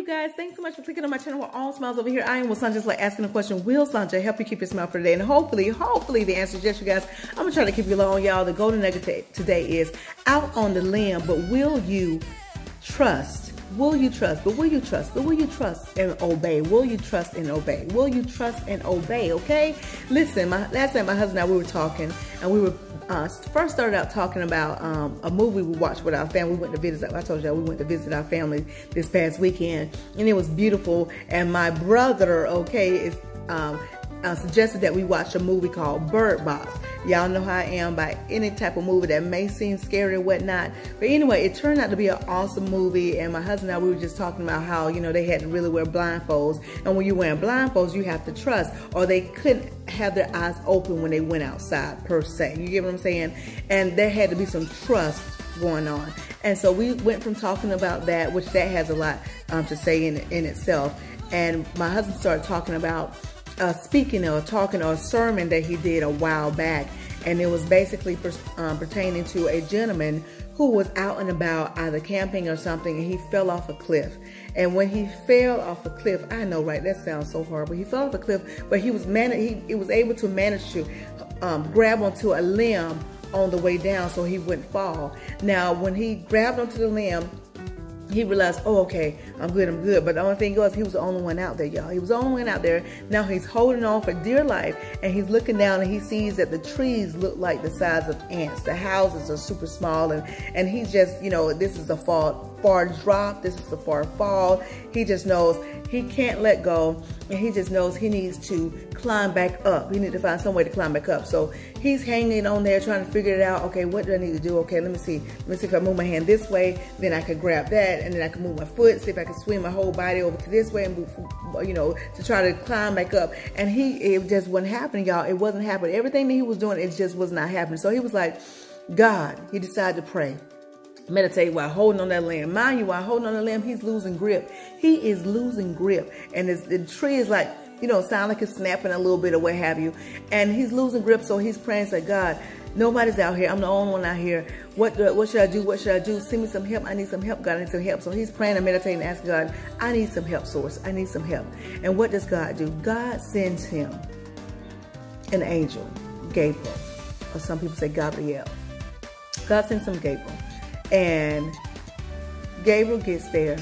guys. Thanks so much for clicking on my channel. We're all smiles over here. I am with Sanja's like asking a question. Will Sanja help you keep your smile for today? And hopefully the answer is yes, you guys. I'm going to try to keep you along, y'all. The golden nugget today is out on the limb, but will you trust? Will you trust? But will you trust? But will you trust and obey? Will you trust and obey? Will you trust and obey? Okay? Listen, last night my husband and I, we were talking, and we were first started out talking about a movie we watched with our family. We went to visit. I told you we went to visit our family this past weekend, and it was beautiful. And my brother, okay, suggested that we watch a movie called Bird Box. Y'all know how I am by any type of movie that may seem scary and whatnot. But anyway, it turned out to be an awesome movie. And my husband and I, we were just talking about how, you know, they had to really wear blindfolds. And when you're wearing blindfolds, you have to trust, or they couldn't have their eyes open when they went outside, per se. You get what I'm saying? And there had to be some trust going on. And so we went from talking about that, which that has a lot to say in itself. And my husband started talking about speaking or talking or a sermon that he did a while back, and it was basically pertaining to a gentleman who was out and about either camping or something, and he fell off a cliff. And when he fell off a cliff, I know, right, that sounds so horrible. He fell off a cliff, but he was able to manage to grab onto a limb on the way down so he wouldn't fall. Now, when he grabbed onto the limb, he realized, oh, okay, I'm good. But the only thing was, he was the only one out there, y'all. He was the only one out there. Now he's holding on for dear life, and he's looking down, and he sees that the trees look like the size of ants. The houses are super small, and he just, you know, this is a far drop. This is a far fall. He just knows he can't let go, and he just knows he needs to climb back up. He needs to find some way to climb back up. So he's hanging on there trying to figure it out. Okay, what do I need to do? Okay, let me see if I move my hand this way, then I could grab that, and then I can move my foot, see if I can swing my whole body over to this way and move, you know, to try to climb back up. And it just wasn't happening, y'all. It wasn't happening. Everything that he was doing, it just was not happening. So he was like, God, he decided to pray. Meditate while holding on that limb. Mind you, while holding on the limb, he's losing grip. He is losing grip. And the tree is like, you know, sound like it's snapping a little bit or what have you. And he's losing grip, so he's praying, say, God, nobody's out here. I'm the only one out here. What should I do? What should I do? Send me some help. I need some help. God, I need some help. So he's praying and meditating and asking God, I need some help, source. I need some help. And what does God do? God sends him an angel, Gabriel. Or some people say Gabriel. God sends him Gabriel. And Gabriel gets there,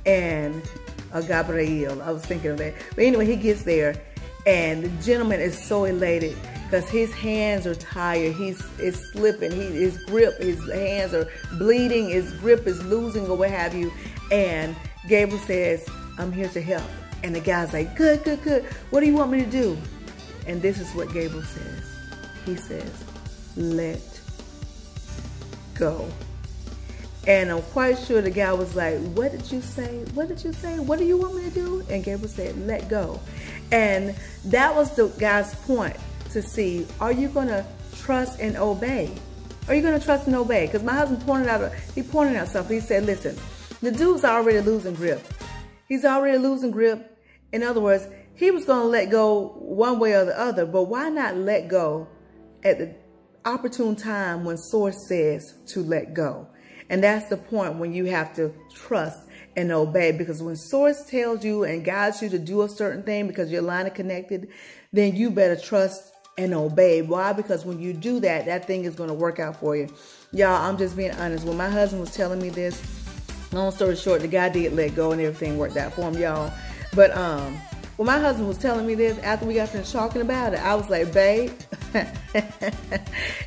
and Gabriel, I was thinking of that. But anyway, he gets there, and the gentleman is so elated because his hands are tired. He's slipping. His grip, his hands are bleeding. His grip is losing or what have you. And Gabriel says, I'm here to help. And the guy's like, good. What do you want me to do? And this is what Gabriel says. He says, let go. And I'm quite sure the guy was like, what did you say? What did you say? What do you want me to do? And Gabriel said, let go. And that was the guy's point, to see, are you going to trust and obey? Are you going to trust and obey? Because my husband pointed out something. He said, listen, the dude's already losing grip. He's already losing grip. In other words, he was going to let go one way or the other, but why not let go at the opportune time when Source says to let go? And that's the point, when you have to trust and obey. Because when Source tells you and guides you to do a certain thing because your line is connected, then you better trust and obey. Why? Because when you do that, that thing is going to work out for you. Y'all, I'm just being honest. When my husband was telling me this, long story short, the guy did let go and everything worked out for him, y'all. But when my husband was telling me this, after we got finished talking about it, I was like, babe,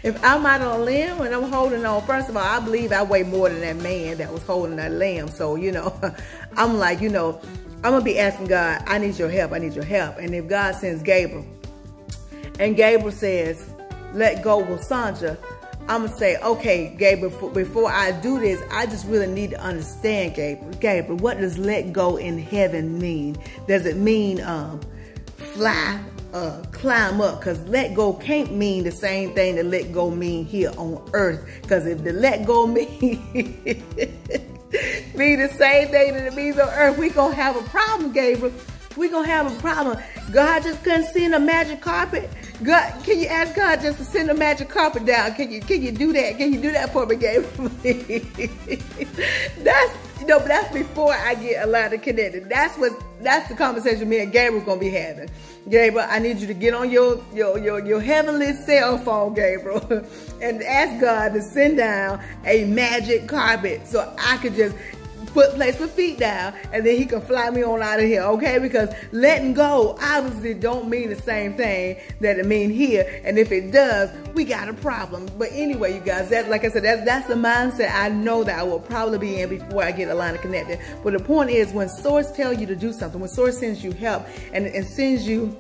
if I'm out on a limb and I'm holding on, first of all, I believe I weigh more than that man that was holding that limb. So, you know, I'm like, you know, I'm going to be asking God, I need your help. I need your help. And if God sends Gabriel, and Gabriel says, let go with Sanja, I'm going to say, okay, Gabriel, before I do this, I just really need to understand, Gabriel, what does let go in heaven mean? Does it mean fly, climb up? Because let go can't mean the same thing that let go mean here on earth. Because if the let go mean the same thing that it means on earth, we're going to have a problem, Gabriel. We're going to have a problem. God just couldn't send a magic carpet. God, can you ask God just to send a magic carpet down? Can you do that? Can you do that for me, Gabriel? You know, but that's before I get aligned and connected. That's the conversation me and Gabriel gonna be having. Gabriel, I need you to get on your heavenly cell phone, Gabriel, and ask God to send down a magic carpet so I could just place my feet down, and then he can fly me on out of here, okay? Because letting go obviously don't mean the same thing that it mean here, and if it does, we got a problem. But anyway, you guys, that, like I said, that's the mindset I know that I will probably be in before I get aligned and connected. But the point is, when Source tells you to do something, when Source sends you help and sends you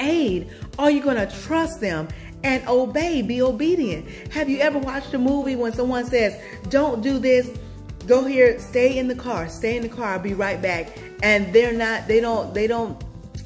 aid, are you gonna trust them and obey, be obedient? Have you ever watched a movie when someone says, don't do this, go here, stay in the car, I'll be right back, and they don't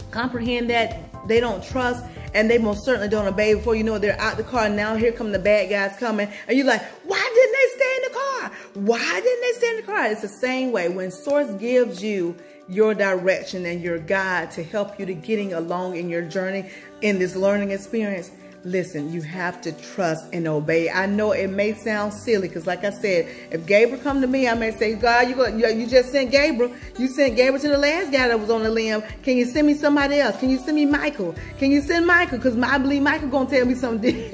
comprehend that, they don't trust, and they most certainly don't obey. Before you know it, they're out the car, and now here come the bad guys coming, and you're like, why didn't they stay in the car? Why didn't they stay in the car? It's the same way. When Source gives you your direction and your guide to help you to getting along in your journey, in this learning experience, listen, you have to trust and obey. I know it may sound silly, because like I said, if Gabriel come to me, I may say, God, you just sent Gabriel. You sent Gabriel to the last guy that was on the limb. Can you send me somebody else? Can you send me Michael? Can you send Michael? Because I believe Michael gonna tell me something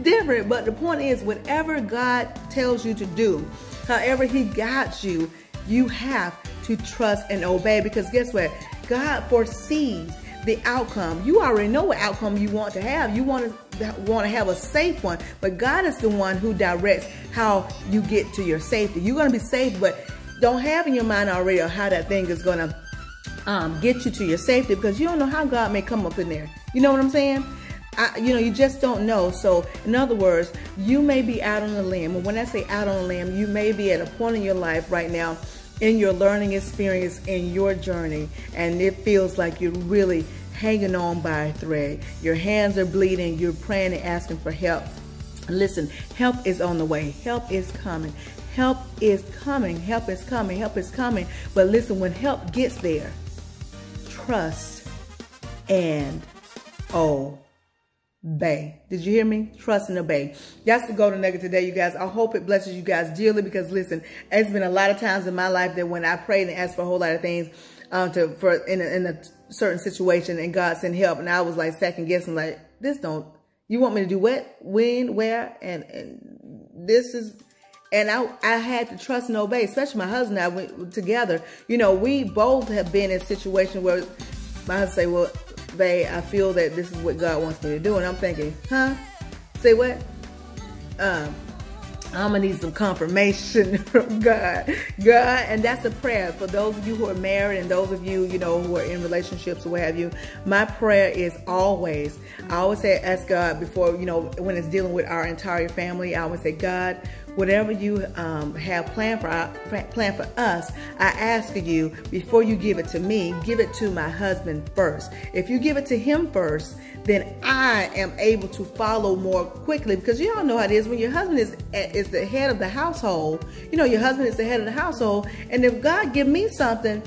different. But the point is, whatever God tells you to do, however he guides you, you have to trust and obey. Because guess what? God foresees the outcome. You already know what outcome you want to have. You want to have a safe one, but God is the one who directs how you get to your safety. You're going to be safe, but don't have in your mind already how that thing is going to get you to your safety, because you don't know how God may come up in there. You know what I'm saying? You just don't know. So in other words, you may be out on a limb. And when I say out on a limb, you may be at a point in your life right now, in your learning experience, in your journey, and it feels like you're really hanging on by a thread. Your hands are bleeding. You're praying and asking for help. Listen, help is on the way. Help is coming. Help is coming. Help is coming. Help is coming. But listen, when help gets there, trust and obey. Did you hear me? Trust and obey. That's the golden nugget today, you guys. I hope it blesses you guys dearly, because listen, it's been a lot of times in my life that when I prayed and asked for a whole lot of things in a certain situation, and God sent help, and I was like second guessing, like, you want me to do what, when, where, and this is, and I had to trust and obey. Especially my husband and I went together. You know, we both have been in situations where my husband say, well, babe, I feel that this is what God wants me to do. And I'm thinking, huh? Say what? I'm going to need some confirmation from God. God, and that's a prayer for those of you who are married and those of you, who are in relationships or what have you. My prayer is always, I always say, ask God before, when it's dealing with our entire family, I always say, God, whatever you have planned for us, I ask of you, before you give it to me, give it to my husband first. If you give it to him first, then I am able to follow more quickly, because you all know how it is when your husband is the head of the household. Your husband is the head of the household, and if God give me something,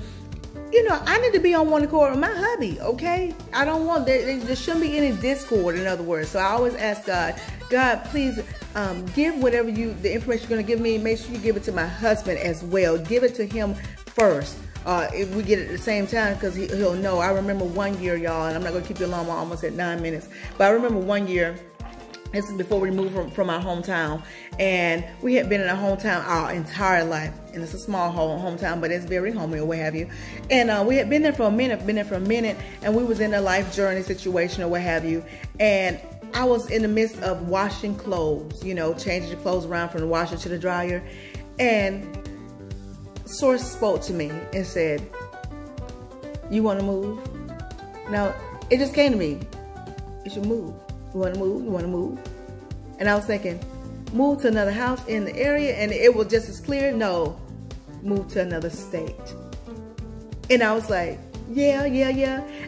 I need to be on one accord with my hubby, okay? I don't want, there shouldn't be any discord, in other words. So I always ask God, please give whatever the information you're going to give me, make sure you give it to my husband as well. Give it to him first. If we get it at the same time, because he'll know. I remember one year, y'all, and I'm not going to keep you long, I'm almost at 9 minutes. But I remember one year, this is before we moved from our hometown, and we had been in our hometown our entire life. And it's a small hometown, but it's very homey or what have you. And we had been there for a minute, and we was in a life journey situation or what have you. And I was in the midst of washing clothes, changing the clothes around from the washer to the dryer. And Source spoke to me and said, you want to move? Now, it just came to me. You should move. You want to move? You want to move? And I was thinking, move to another house in the area and it was just as clear. No, move to another state. And I was like, yeah.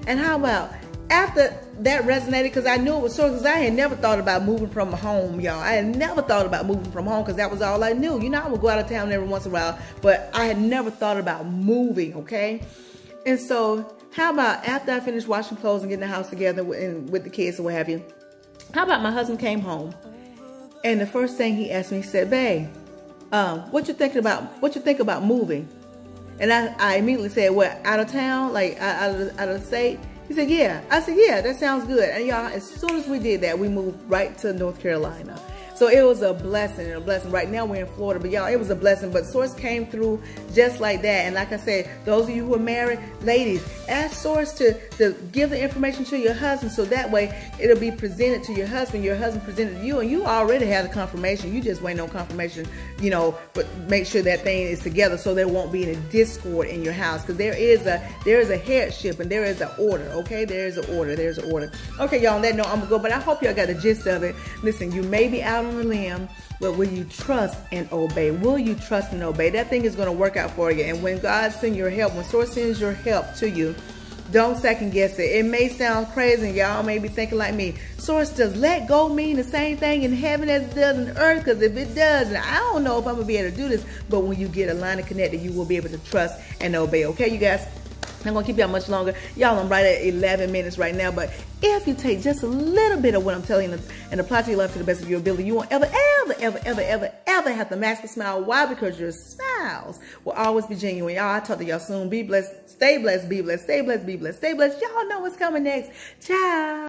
And how about after that resonated, because I knew it was Source, because I had never thought about moving from home, y'all. I had never thought about moving from home, because that was all I knew. I would go out of town every once in a while, but I had never thought about moving, okay? And so how about after I finished washing clothes and getting the house together with the kids or what have you, how about my husband came home, and the first thing he asked me, he said, babe, what you think about moving? And I immediately said, what, out of town, like out of the state? He said, yeah. I said, yeah, that sounds good. And y'all, as soon as we did that, we moved right to North Carolina. So it was a blessing, Right now we're in Florida, but y'all, it was a blessing. But Source came through just like that. And like I said, those of you who are married, ladies, ask Source to give the information to your husband, so that way it'll be presented to your husband presented to you, and you already have the confirmation. You just waiting on confirmation, you know, but make sure that thing is together so there won't be any discord in your house, because there is a headship and there is an order, okay? There's an order. Okay, y'all, on that note, I'm gonna go, but I hope y'all got the gist of it. Listen, you may be out on a limb, but will you trust and obey? Will you trust and obey? That thing is going to work out for you. And when God sends your help, when Source sends your help to you, don't second guess it. It may sound crazy, and y'all may be thinking like me. Source, does let go mean the same thing in heaven as it does in earth? Because if it does, and I don't know if I'm going to be able to do this, but when you get aligned and connected, you will be able to trust and obey. Okay, you guys? I'm not going to keep y'all much longer. Y'all, I'm right at 11 minutes right now. But if you take just a little bit of what I'm telling you and apply to your life to the best of your ability, you won't ever have to mask a smile. Why? Because your smiles will always be genuine. Y'all, I'll talk to y'all soon. Be blessed. Stay blessed. Be blessed. Stay blessed. Be blessed. Stay blessed. Y'all know what's coming next. Ciao.